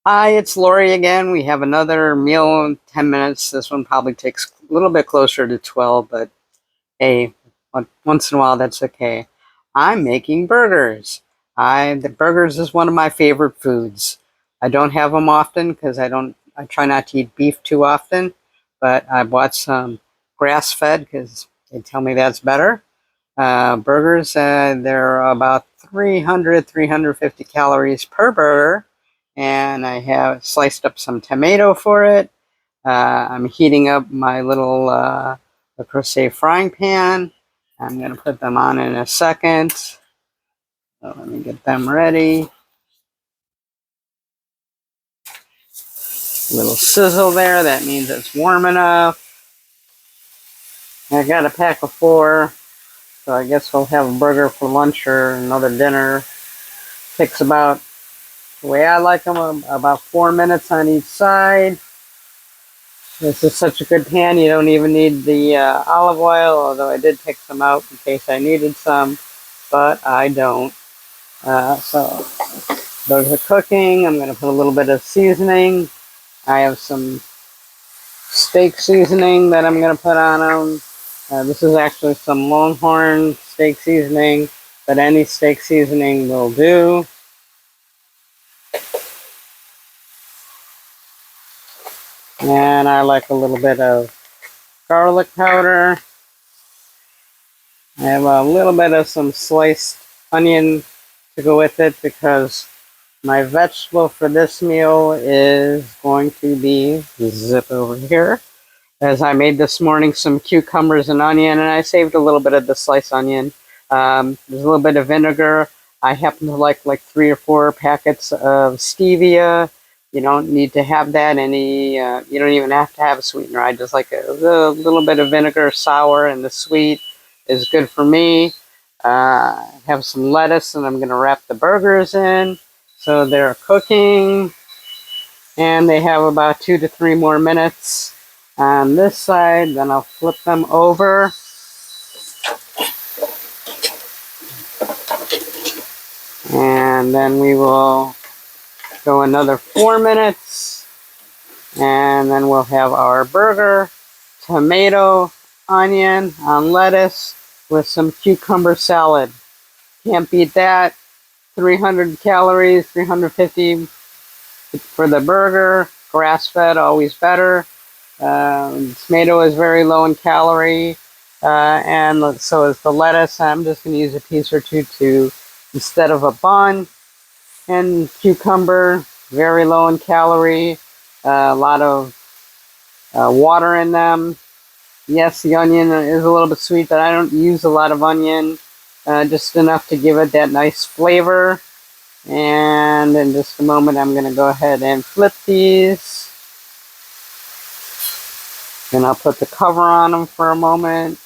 Hi, it's Lori again. We have another meal in 10 minutes. This one probably takes a little bit closer to 12, but hey, once in a while that's okay. I'm making burgers. The burgers is one of my favorite foods. I don't have them often because I try not to eat beef too often, but I bought some grass-fed because they tell me that's better. Burgers, they're about 350 calories per burger, and I have sliced up some tomato for it. I'm heating up my little Le Creuset frying pan. I'm going to put them on in a second. So let me get them ready. A little sizzle there, that means it's warm enough. I got a pack of 4, so I guess we'll have a burger for lunch or another dinner. Takes about, the way I like them, about 4 minutes on each side. This is such a good pan, you don't even need the olive oil, although I did take some out in case I needed some, but I don't. So those are cooking. I'm going to put a little bit of seasoning. I have some steak seasoning that I'm going to put on them. This is actually some Longhorn steak seasoning, but any steak seasoning will do. And I like a little bit of garlic powder. I have a little bit of some sliced onion to go with it because my vegetable for this meal is going to be, zip over here, as I made this morning some cucumbers and onion, and I saved a little bit of the sliced onion. There's a little bit of vinegar. I happen to like 3 or 4 packets of stevia. You don't need to have that you don't even have to have a sweetener. I just like a little bit of vinegar, sour, and the sweet is good for me. Have some lettuce, and I'm going to wrap the burgers in. So they're cooking, and they have about 2 to 3 more minutes on this side. Then I'll flip them over. And then we will go another 4 minutes. And then we'll have our burger, tomato, onion, on lettuce with some cucumber salad. Can't beat that. 300 calories, 350 for the burger. Grass-fed, always better. Tomato is very low in calorie, and so is the lettuce. I'm just going to use a piece or two instead of a bun. And cucumber, very low in calorie, a lot of water in them. Yes, the onion is a little bit sweet, but I don't use a lot of onion, just enough to give it that nice flavor. And in just a moment, I'm going to go ahead and flip these. Then I'll put the cover on them for a moment.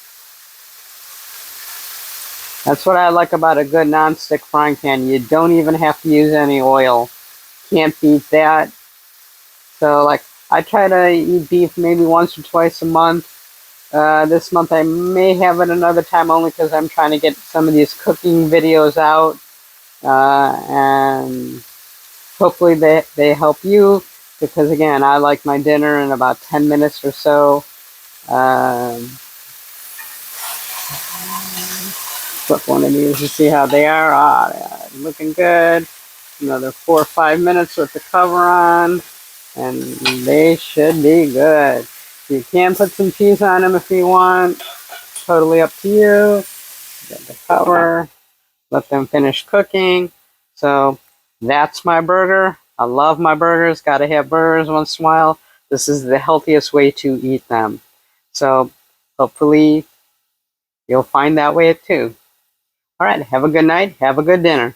That's what I like about a good non-stick frying pan. You don't even have to use any oil. Can't beat that. So I try to eat beef maybe once or twice a month. This month I may have it another time only because I'm trying to get some of these cooking videos out. And hopefully they help you, because again, I like my dinner in about 10 minutes or so. Flip one of these and see how they are. They are looking good. Another 4 or 5 minutes with the cover on, and they should be good. You can put some cheese on them if you want. Totally up to you. Get the cover. Let them finish cooking. So that's my burger. I love my burgers. Got to have burgers once in a while. This is the healthiest way to eat them. So hopefully you'll find that way too. All right, have a good night. Have a good dinner.